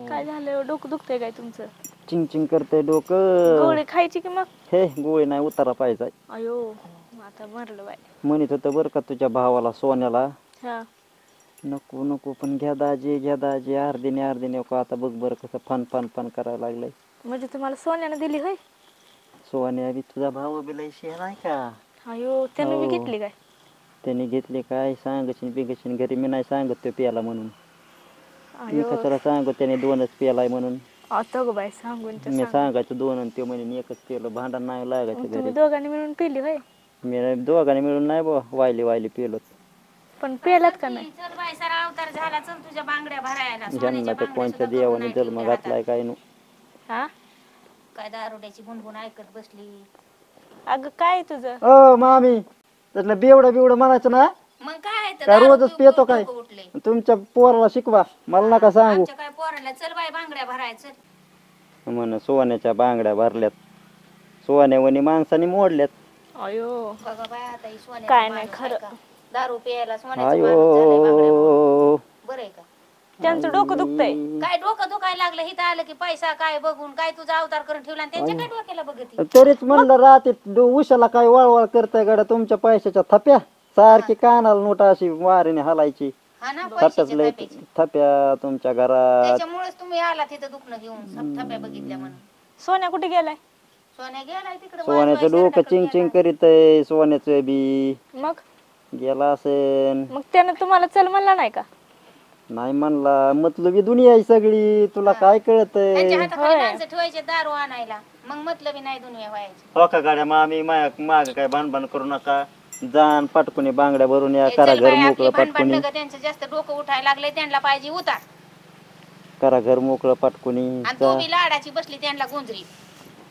काय झालं डोकं दुखतंय काय तुमचं? चिंग चिंग करतंय डोकं. गोळी खायची की मग? हे गोळी नाही उतारा पाहिजे. अयो आता भरलं बाय. म्हणत होतं बरं का तुझ्या भावाला सोन्याला हा नको नको पण घ्या दाजी अर्धीने का आता बघ बरं कसं फन करायला लागलंय. म्हणजे तुम्हाला सोन्यानं दिली होय? सोन्या बी तुझा भाऊ बी लय शेर आहे का? अयो त्याने बी हो घेतली काय? त्याने घेतली काय सांगशील बिगशील घरी मी नाही सांगत तो प्याला म्हणून. मी अयो कशाला सांगू त्याने 2च प्यालाय म्हणून. आता गो बाय सांगून तर मी सांग. सांगायचं 2 आणि ते म्हणे 1च पेलं भांडण नाही लागायचं तुम्ही घरी. दोघांनी मिळून पिली होय? मी दोघांनी मिळून नाही बुवा वायली पेलोत. पण पेलात का नाही? चल बाय सारा अवतार झाला चल तुझ्या बांगड्या भरायला ज्यांना ते कोणत्या देवाने जन्म घातलाय काय नु. हा काय दारुड्याची गुणगुण ऐकत बसली. अगं काय तुझं? ओ मामी त्यातलं बेवडं म्हणायचं ना. मग काय काय रोजच पितो काय? तुमच्या पोराला शिकवा मला नका सांगू. आमच्या काय पोराला चल बाय बांगड्या भरायचं. म्हण सोन्याच्या बांगड्या भरल्यात. सोन्यावणी माणसाने मोडल्यात. अयो बघा बाय आता ही सोन्याची काय नाही माणूस खरं. आहे का? दारू प्यायला सोन्याचं माणूस झालंय बांगड्या भरून. बरं आहे का? त्यांचं डोकं दुखतंय. काय डोकं दुखायला लागलं हिथं आलं की पैसा काय बघून काय तुझा अवतार करून ठेवला आणि त्यांच्या काय डोक्याला बघती. तरीच म्हणलं रात्री उशाला काय वळवळ करताय गाड्या तुमच्या पैशाच्या थप्या सारखी कानाला नोट अशी वारीने हलायची. हा ना थप्याच पैशाच्या लय थप्याची. थप्या तुमच्या घरात. त्याच्यामुळेच तुम्ही आला तिथं दुखणं घेऊन थप्या बघितल्या म्हणून. सोन्या कुठे गेलाय? सोन्या गेलाय तिकडे सोन्याचं डोकं चिंग चिंग करीत आहे सोन्याचं बी. मग गेला असेल. मग त्यानं तुम्हाला चल म्हणला नाही का? नाही म्हणला मतलबी दुनिया आहे सगळी तुला काय कळतंय? त्यांच्या हाताखाली माणसं ठेवायचे दारू आणायला मग मतलबी नाही दुनिया व्हायची. हो का गाड्या मामी माग काय भानभान करू नका. जाण पटकुनी बांगड्या भरून या करा घर मोकळं पटकुनी. त्यांचं जास्त डोकं उठायला लागले त्यांना पाहिजे उतार. करा घर मोकळं पटकुनी. आणि तू बी लाडाची बसली त्यांना गुंजरी.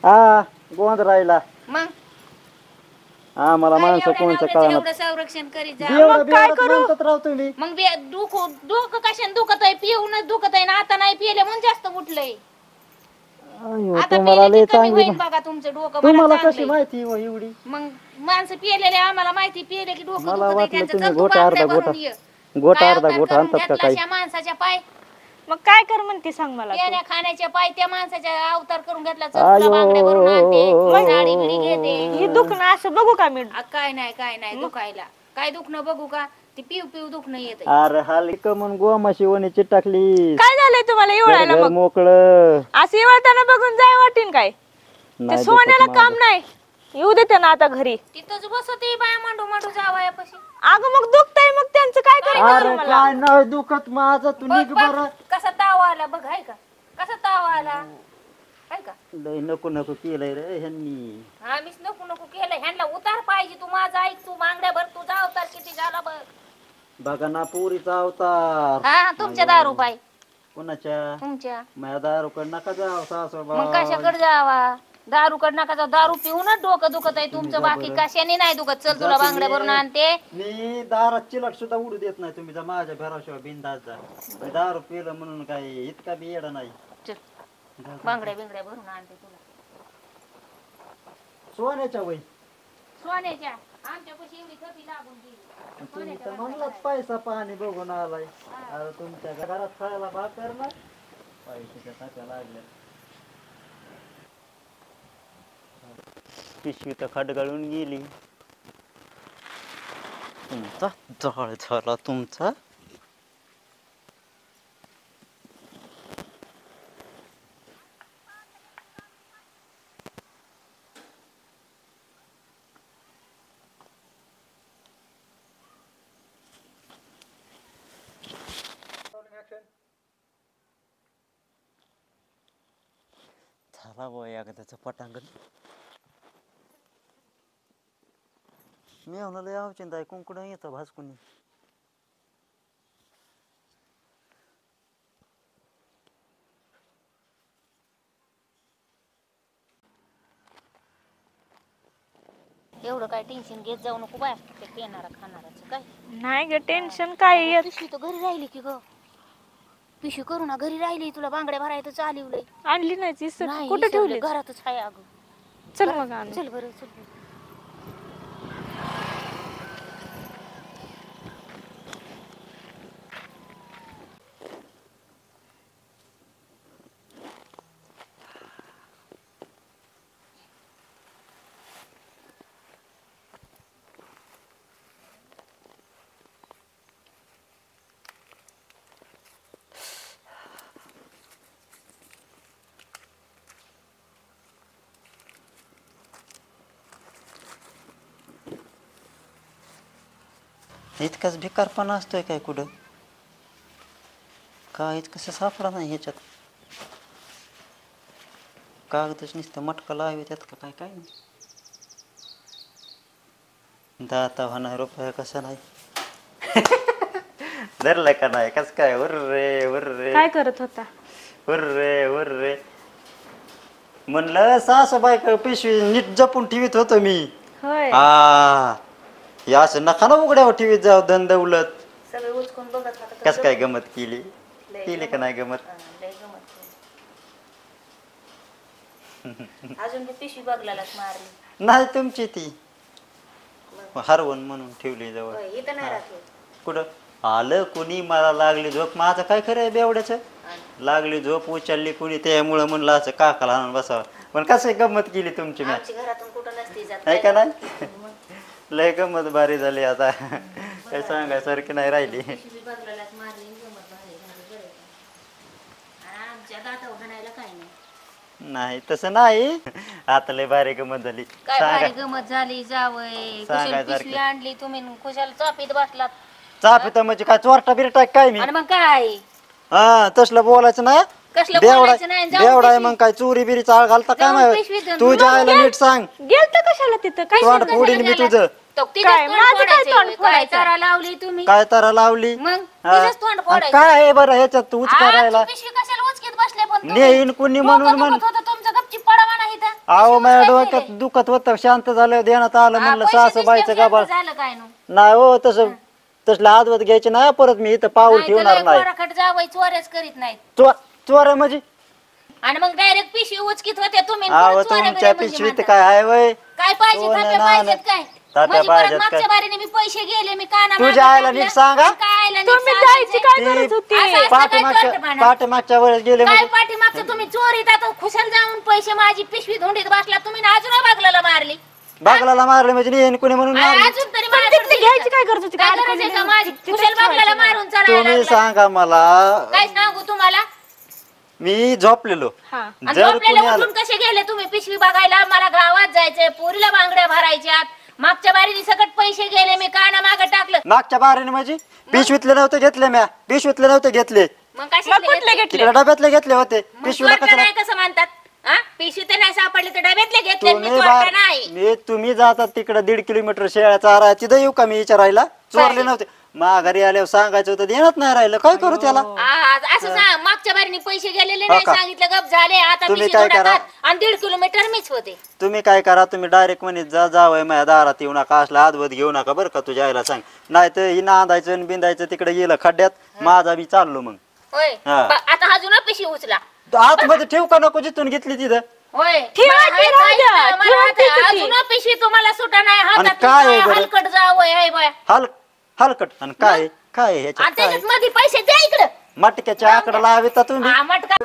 हा गोंध राहिला मग आम्हाला माणसं कोणचं कळणार. एवढं संरक्षण करीत जा. काय करू? राव तुम्ही मग डोकं कशाने दुखत आहे पिऊनच दुखत आहे ना आता नाही पिले म्हणून जास्त उठलंय. आता तुम्हाला पिले लय की कमी चांगली होईल बघा तुमचं डोकं. तुम्हाला मला कशी चांगलंय. माहिती हो एवढी? मग माणसं पिलेले आम्हाला माहिती पिले की डोकं मला दुखत आहे वाटलं त्यांचं. तुम्ही चल तू गोटा बांगड्या अर्धा भरून गोटा ये. गोटा काय अर्धा अवतार गोटा करून आणतात का घेतलास काही? या माणसाच्या पाय मग काय कर म्हणते सांग मला तू. पिण्या खाण्याच्या पाय त्या माणसाच्या अवतार करून घेतला. चल तुला बांगड्या भरून आणते साडी बिडी घेते. ही दुखणं असं बघू का मी? काय नाही दुखायला काय दुखणं बघू का ती पिऊ दुखणं येत. अरे हाल कमून गोमाशी वणीची टाकली. काय झालंय तुम्हाला एवढायला? मग मोकळं असं एवढताना बघून जाय वाटीन काय? ते नाही सोन्याला दुखत काम नाही येऊ दे त्यांना आता घरी. तिथंच बसते बाया मांडू जावायापाशी. अगं मग दुखतंय मग त्यांचं काय अरे करायचं? काय नाही दुखत माझं तू निघ बरं. कसा ताव आला बघ हाय का कसा ताव आला हाय का. लय नको केलंय रे ह्यांनी. आम्हीच नको केलं ह्यांना उतार पाहिजे. तू माझा ऐक तू बांगड्या भर तुझा अवतार किती झाला बघ. बघा ना पुरीचा अवतार. हा तुमच्या दारू पाय कोणाच्या? तुमच्या. माझ्या दारूकडे नका जाऊ सासू मग कशाकडे जावा दारूकडे नका जाऊ. दारू पिऊनच डोकं दुखत आहे तुमचं. बाकी कशाने नाही दुखत. चल तुला बांगड्या भरून आणते. मी दारात चिलट सुद्धा उडू देत नाही. तुम्ही माझ्या घराशिवाय बिंदास जा. दारू पिलं म्हणून काय इतका बी येडा नाही. चल बांगड्या बिंगड्या भरून आणते तुला. सोन्याच्या वय सोन्याच्या आमच्यापाशी एवढी थपी लागून गेली. तुम्ही तर म्हणलाच पैसा पाणी बघून आलाय. अरे तुमच्या घरात खायला भाकर ना पैशाच्या टाक्या लागल्या. पिशवी तर खडगाळून गेली. तुमचा जाळ झाला तुमचा. झाला बोय एकदाचं पटांगण. मी लय आवचिंत आहे कुंकुड येतं भाजकुनी. एवढं काय टेन्शन घेत जाऊ नको बाय. ते पेनारा खाणाराचं काय नाही ग टेन्शन काय येत. पिशवी तर घरी राहिली की ग. पिशवी करू ना घरी राहिली. तुला बांगड्या भरायचं चालवलंय. आणली नाही नाही कुठे ठेवली? घरातच आहे अगं. चल मग आण. चल बरं चल. इतकाच भिकारपणा असतोय काय कुठं? काहीच कसं सापडा नाही ह्याच्यात. कागदच नुसतं मटका लावे त्यात का काय काय नाही. दाता होणार रुपया कसा नाही. धरलं का नाही कस काय? उर्रे उर्रे काय करत होता? उर्रे उर्रे म्हणलं सासूबाई पिशवी नीट जपून ठेवीत होतो मी. होय. या असं नका ना उघड्यावर ठेवीत जाऊ दंदवलत. सगळं उचकून बघत होता कस काय गमत केली? केली का नाही गमत? लय गंमत केली. अजून ती पिशवी बघलाच मारली. नाही तुमची ती हरवण म्हणून ठेवली जवळ. इथं नाही राहत. कुठं आलं कुणी मला लागली झोप. माझं काय खरं आहे बेवड्याचं? लागली झोप उचलली कुणी त्यामुळं म्हणलं असं काकाला आणून बसावं. पण कसं गंमत केली तुमची मॅच आमची घरातून कुठं नसती जात. आहे का नाही? लय गंमत भारी झाली आता. काय सांगायसारखी नाही राहिली. पिशवी बघलाच मारली आणि गंमत भारी झाली. बरं आहे. आणि आमच्या दातावर हाणायला काय नाही. नाही तसं नाही. आता लय भारी गंमत झाली. काय सांगा भारी गंमत झाली जावय. कुशल सांगायसारखी. पिशवी आणली तुम्ही कुशाल चापीत बसलात. चापित म्हणजे काय चोरटा बिरटा काय मी? आणि मग काय हा तसलं बोलायचं ना. कसलं बेवडा बोलायचं नाही. जाऊन बेवडा आहे पिशवी- मग काय चोरी बिरी चाळ घालता काय जाऊन माहिती? पिशवीत तू जायला नीट सांग. गेलत कशाला तिथं? काय तोंड कशाला फोडीन मी गेला? तुझं. तो तिथंच काय? तोंड माझं काय फोडायचं तोंड होय. काय फोडायचं? तारा लावली तुम्ही? काय तारा लावली? मग हा. तिथंच तोंड आणि फोडायचं. काय आहे बरं ह्याच्यात तू करायला? आमची पिशवी कशाला उचकीत बसले पण तुम्ही? नेईन कुणी म्हणून डोकं म्हण. दुखत होतं तुमचं गपचीप पडावा नाही इथं. अहो पिशवी माझ्या उचलायची डोक्यात रे. दुखत होतं. शांत झालं देण्यात आलं. हा, म्हणलं पैसे सासूबाईचं दिसल्यावर गाबाळ झालं काय नो? नाही हो तसं तसलं आदवत घ्यायची नाही परत मी इथं पाऊल ठेवणार नाही. पोराखट जावई चोऱ्याच करीत नाहीत. चोर म्हणजे आणि मग डायरेक्ट पिशवी उचकीत होते तुम्ही. अहो पुढं चोऱ्या तुमच्या बिऱ्या म्हणजे पिशवीत म्हणता. काय आहे वय? काय पाहिजे? सोनं थापे नाणं. पाहिजेत काय? थाप्या म्हणजे परत पाहिजेत मागच्या काय? बारीने मी पैसे गेले मी काना तुझ्या मागं आईला टाकलं. नीट सांगा. काय आईला नीट तुम्ही सांगायचं? जायची काय ती गरज होती? असं असतं काय पाठीमागच्या चोरटेपणा? पाठीमागच्या वेळेस गेले काय म्हणजे पाठीमागचं तुम्ही चोरीत आता खुशाल जाऊन पैसे माझी पिशवी धुंडीत बसला तुम्ही ना अजून बागलाला मारली. बागलाला मारले म्हणजे नेईन कुणी म्हणून आणि मारले. अजून तरी पण माझ्याकडे तिथली घ्यायची काय गरज होती? काय काय गरज आहे का अडकवलेली माझी होती? खुशाल तिथंच बागलाला ठेवायची. मारून चालायला तुम्ही लागला. सांगा मला. काय सांगू तुम्हाला? मी झोपलेलो. हा. आणि जर झोपलेले कुणी आलं उठून कसे गेले तुम्ही पिशवी बघायला? मला गावात जायचंय पोरीला बांगड्या भरायच्यात. मागच्या बारीने सकट पैसे गेले मी काना मागं टाकलं. मागच्या बारीने म्हणजे पिशवीतले नव्हते घेतले म्या. पिशवीतले नव्हते घेतले. मग मग कशाला कुठले घेतले? घेतले? तिकडे डब्यातले घेतले होते. मग पिशवीला चोरटा कशाला? नाही कसं म्हणतात? हा? पिशवी तर नाही सापडली तर डब्यातले घेतले मी तुम्ही चोरटा नाही. तुम्ही जातात तिकडे 1.5 किलोमीटर शेळ्या चारा तिथं येऊ का मी विचारायला? चोरले नव्हते. माघारी आल्यावर सांगायचं होतं देण्यात नाही राहिलं. काय करू त्याला? असं सांग मागच्या बारीने पैसे गेलेले हो नाही का? सांगितलं गप झाले. आता तुम्ही पिशवी काय धुडाकात करा? आणि 1.5 किलोमीटर मीच होते. तुम्ही काय करा तुम्ही डायरेक्ट म्हणत जावं माझ्या दारात येऊ नका असला आदवत घेऊ नका बरं का तुझ्या आईला सांग. नाही तर ही नांदायचं आणि बिंदायचं तिकडे गेलं खड्ड्यात माझा बी चाललो मग. होय हा. आता अजून पिशवी उचला. आतमध्ये ठेवू का नको जिथून घेतली तिथं? होय ठेवा मला ती हाय राहू द्या. काय मला ठेवा हाय ती अजून पिशवी तुम्हाला सुटा नाही हातात काय आहे बरं? हलकट जावं आहे बाय. हलकट आणि काय काय आणि ह्याच्यात काय त्याच्यात मध्ये पैसे द्या इकडं. मटक्याच्या आकडा लाविता तुम्ही? हा, मटका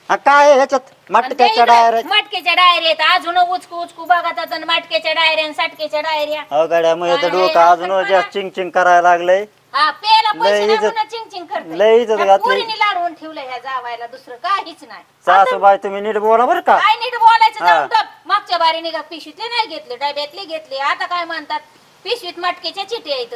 हा, काय ह्याच्यात मटक्याच्या डायरेक्ट मटक्याच्या डायऱ्यात अजून उचकू उचकू बघतात आणि मटक्याच्या डायऱ्या साटक्याच्या डायऱ्या. अवघड्यामुळे तर काय डोकं आहे, अजून आपण जास्त चिंग करायला लागलंय. हा पेला लय पैसे इज्जत- लागून चिंग करते. लय इज्जत घातली. पोरीने लाडवून ठेवलं ह्या जावायला दुसरं काहीच नाही. सासूबाई तुम्ही नीट बोला बरं का? काय नीट बोलायचं हा. जाऊन टप. मागच्या बारी निघा पिशवीतले नाही घेतले डब्यातले घेतले. आता काय म्हणतात पिशवीत मटक्याच्या चिठ्या आहेत.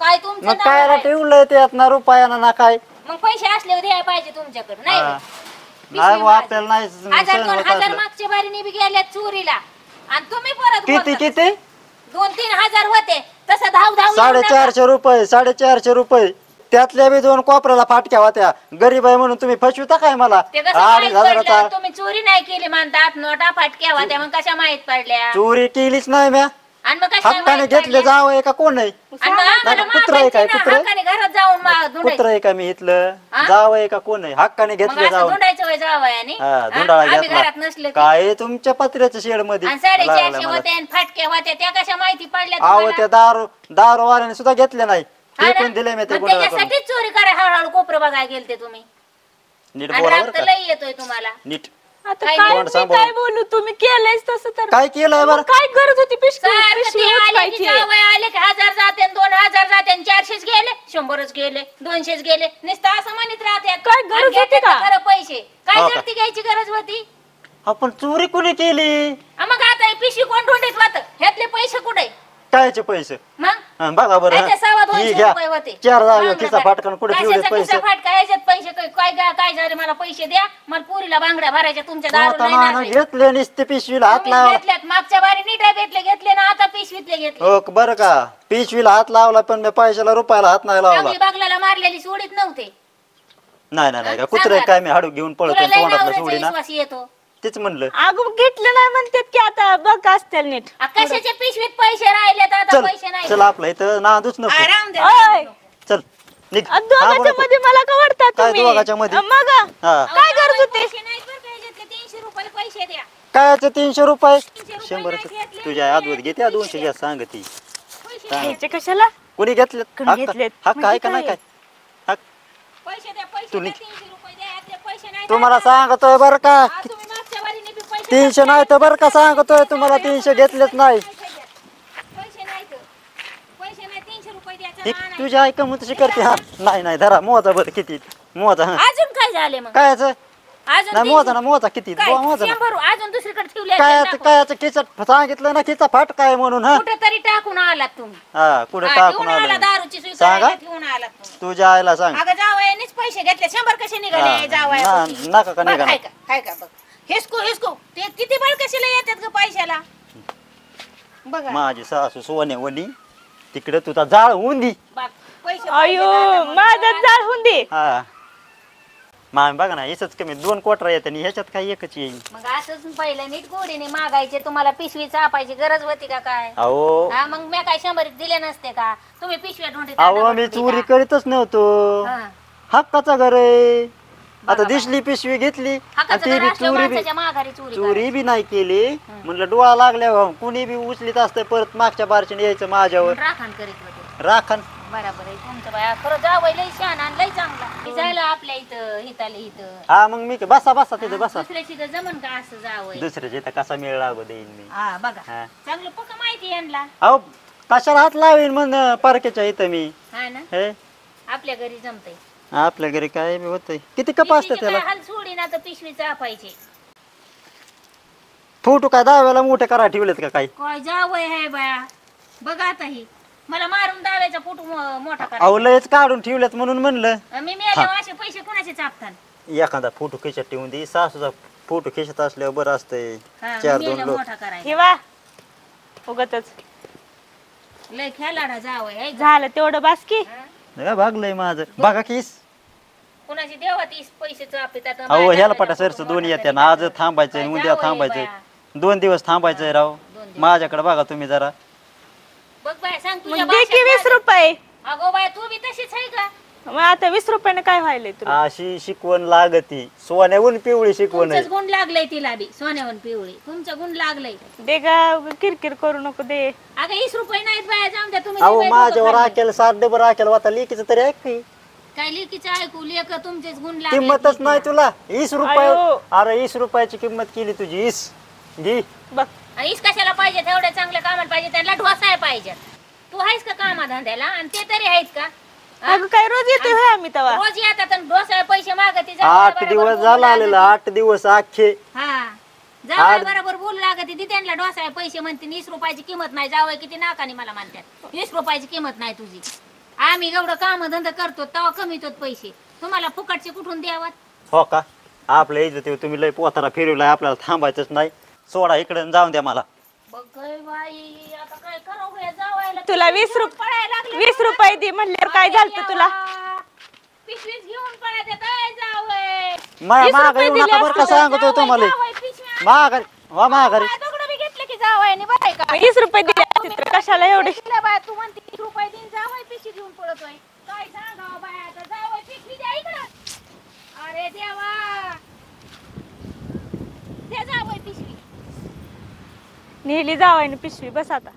काय तुमचं मग नाव काय आहे? ठेवलंय त्यात ना रुपयाना ना काय? मग पैसे असल्यावर द्यायला पाहिजे तुमच्याकडे नाही हा. होय? नाही पिशवी बुवा, आपल्याला नाही माझी. 1000 सहन होत 2000 असलं. मागच्या बारीने बी गेल्या चोरीला आणि तुम्ही परत किती बोलता. किती? 2-3 हजार होते तसं धाव धाव 450 रुपये 450 रुपये त्यातल्या बी 2 कोपऱ्याला फाटक्या होत्या. गरीब आहे म्हणून तुम्ही फसविता काय मला? ते कसं 2,500 माहित पडलं? हजाराचा तुम्ही चोरी नाही केली म्हणतात नोटा फाटक्या होत्या मग कशा माहित पडल्या? चोरी केलीच नाही म्या. आणि मग कशा हक्काने माहित घेतले पडल्या? जावं का कोण आहे? आणि मग आम्हाला नाही, कुत्रं आहे काय, मागायची ना, कुत्रं? हक्काने घरात जाऊन धुंडायचं. कुत्र आहे का मी इथलं? हा? जावं का कोण आहे? हक्काने मग घेतले असं जाऊन. धुंडायचं वय जावयाने? हा, हा? धुंडाळा आम्ही घेतला. घरात नसलं की. काय तुमच्या पत्र्याच्या शेड मध्ये आणि 450 लागलं मला. होत्या आणि फाटक्या होत्या त्या कशा माहिती पडल्या अहो तुम्हाला? त्या दारूवाल्याने सुद्धा घेतले नाही. हा ना? फेकून दिले मी ते मग गुन्हा करून. त्याच्यासाठीच चोरी करा हळूहळू कोपरं बघायला गेलते तुम्ही. नीट आणि बोला राग बरं तर का? लई येतोय तुम्हाला. नीट आता काय काय तोंड मी सांभाळून. काय बोलू? तुम्ही केलंयच तसं तर. काय केलंय बरं? मग काय गरज होती पिशवी सारखं पिशवी ते आले की उचलायची? जावई आले की 1000 जाते 2000 जाते 400 गेले 100 गेले 200 गेले नुसतं असं म्हणत राहते. काय गरज होती का? खरं पैसे काय हो का? जरती घ्यायची गरज होती? आपण चोरी कोणी केली? मग आता हे पिशवी कोण ढोंडीत वाटत ह्यातले पैसे कुठे? कायचे पैसे? मग बघा बरं त्याचे सव्वा ही 200 घ्या. रुपये होते. 4 बांगड्या खिसा भरायला. फाटकन कुठे ठेवले कशाचा पैसे खिसा फाटका याच्यात पैसे काय झाले मला पैसे द्या मला पुरीला बांगड्या भरायच्या तुमच्या आता दारू नाना घेतले नुसते पिशवीला हात तुम्ही लावला घेतल्यात मागच्या बारी नीट घेतले ना आता पिशवीतले घेतले हो बरं का पिशवीला हात लावला पण मी पैशाला रुपयाला हात नाही लावला चांगली बागलाला मारलेली सोडीत नव्हते नाही का हा, कुत्रे सांगा. काय मी हाडू घेऊन पळतो तुला लय तोंडातलं नवऱ्याचा सोडी ना विश्वास येतो तेच म्हणलं अगं घेतलं नाही म्हणतात की आता बघ असतील नीट कशाच्या पिशवीत पैसे राहिलेत आता चल पैसे नाही चल आपलं इथं नादूच नको आराम द्या ओय. चल निघ दोघांच्या थांबू नको. मध्ये मला का वाटतं काय तुम्ही दोघांच्या मध्ये? मग हा काय गरज होती पैसे नाहीत बरं का ह्याच्यातले 300 रुपये पैसे द्या कायचं 300 रुपये 300 100 नाही घेतले. तुझ्या आदवत घेते 200 घ्या सांग ती पैसे काय? घ्यायचे कशाला कोणी घेतलेत कोणी घेतलेत? हक्क म्हणजे आहे का नाही काय? काय हक्क पैसे द्या पैसे तू द्या निघ. 300 रुपये द्या यातले पैसे नाही तुम्हाला द्यायचे. सांगतोय बरं का हा, तुम्ही मागच्या वारीने बी पैसे 300 नाही तर बरं का सांगतोय तुम्हाला 300 घेतलेच नाही पैसे नाही तर. पैसे नाही 300 रुपये द्यायचे एक ना, नाही. तुझी ऐका मग तशी करते हा नाही धरा मोजा बरं किती मोजा हा अजून काय झाले मग कायचं अजून नाही 300 मोजा ना मोजा किती काय? मोजा ना 100 अजून दुसरीकडे ठेवले कायचं खिचत सांगितलं ना खिचा फाट काय म्हणून हा कुठेतरी टाकून आलात तुम्ही हा कुठे हा, टाकून ठेवून आला आलं दारूची सुई सांगा. करायला ठेवून आलात तुम्ही तुझ्या आईला सांग अगं जावयानेच पैसे घेतले 100 कसे हा, निघाले जावया नका का निघा काय का बघ हिसको ते किती बळ कशाला येतात ग पैशाला बघा माझी सासू सोन्यावणी तिकडे तुझा जाळ होऊन दी बघ, पैसे अयो पाहिजे ना, माझा जाळ होऊन दे हा मामी बघा ना याच कमी 2 कोटरा येत आणि ह्याच्यात काय एकच येईल मग असंच पहिलं नीट गोडीने मागायचे तुम्हाला पिशवी चापायची गरज होती का काय अहो हा मग मी काय 100 दिले नसते का तुम्ही पिशव्या ढोंडीत अहो मी चोरी करीतच नव्हतो हक्काचा घर आहे आता दिसली पिशवी घेतली आणि ती बी चोरी बी माघारी चोरी चोरी बी नाही केली म्हणलं डोळा लागल्या कुणी बी उचलीत असतं परत मागच्या बारशीने यायचं माझ्यावर राखण करीत होते राखण बरोबर आहे तुमचं बाया खरं जावं लय छान आणि लय चांगला जायला आपल्या इथं हिताले इथं हा मग मी बसा तिथे बसा दुसऱ्याची तर जमन का असं जावं दुसऱ्याच्या इथं कसा मेळ लागू देईन मी हा बघा हा. चांगलं पक्का माहिती यांना अहो कशाला हात लावीन म्हण पारखेच्या इथं मी हा ना हे आपल्या घरी जमतय आपल्या घरी काय बी होतंय किती कप असतं त्याला हाल सोडी ना तर पिशवी चापायचे फोटो काय दाव्याला मोठे करा ठेवलेत का काय काय जावय आहे बाया बघा आता ही मला मारून दाव्याचा फोटो मोठा करा अहो लयच काढून ठेवलेत म्हणून म्हणलं मी मेल्यावर असे पैसे कोणाचे चापतात एखादा फोटो खिचत ठेवून दे सासूचा फोटो खिचत असल्यावर बरं असतंय हा, 4-2 मेल्यावर लोक मोठा करायचा ठेवा उगतच लय खेळाडा जावय आहे झालं तेवढं बासकी भागलंय माझं बघा किस कुणाची देवा तीस पैसे चापतात अहो ह्याला पटा सरस दोन येते ना आज थांबायचंय उद्या थांबायचंय 2 दिवस थांबायचंय राव माझ्याकडे बघा तुम्ही जरा बघ बाय सांग तुझ्या मग दे की भाषेत 20 रुपये काय? अगो बाय तू बी तशीच आहे का मग आता 20 रुपयाने काय व्हायलंय तुला अशी शिकवण लागती सोन्याहून पिवळी शिकवण आहे तुमचंच गुण लागलंय तिला बी सोन्यावर पिवळी तुमचं गुण लागलंय दे गा किरकिर करू नको दे अगं 20 रुपये नाहीत बाया जाऊन द्या तुम्ही अहो लय बाई माझ्यावर डोकं खाल्लंय. राखेल 7 डबर राखेल आता लेकीचं तरी ऐक की काय लिकीचं ऐकू लेक तुमचेच गुण लागले किंमतच नाही तुला 20 रुपये अयो. अरे 20 रुपयाची किंमत केली तुझी 20 घे बघ ईस कशाला पाहिजे एवढ्या चांगल्या कामाला पाहिजे त्यांना ढोसाय पाहिजे तू आहेस का कामा धंद्याला आणि ते तरी आहेत का हा? अगं काय रोज येतोय होय आम्ही तवा रोज येतात आणि ढोसाय पैसे मागते 8 दिवस झाला आलेला 8 दिवस अख्खे हा जावय बरोबर बोलू लागते ती त्यांना ढोसाय पैसे म्हणते 20 रुपयाची किंमत नाही जावय किती नाकाने मला म्हणतात 20 रुपयाची किंमत नाही तुझी आम्ही एवढं काम धंदा करतो तेव्हा कमीत पैसे तुम्हाला फुकटचे कुठून द्यावात हो का आपल्या इज्जतीवर तुम्ही लय पोतारा फिरवलाय आपल्याला थांबायचंच नाही सोडा इकडे जाऊन द्या मला बघ गं बाई आता काय करावं या जावायला तुला 20 रुपये दे म्हणल्यावर काय झालं तुला पिशवीच घेऊन पळत येत आहे जावय माया 20 माग रुपये येऊ दिले नका बरं का असते. सांगतो तुम्हाला जावई पिशव्या माघारी वा माघारी दगड बी घेतले की जावयाने बघाय का 20 रुपये दिले असते तर कशाला एवढे दिल्या बाया तू म्हणते 20 रुपये दिन जावय पिशवी घेऊन पळतोय काय सांगावं बाया आता जावय पिशवी द्या इकडं अरे देवा द्या जावय पिशवी नेली जावायने पिशवी बस आता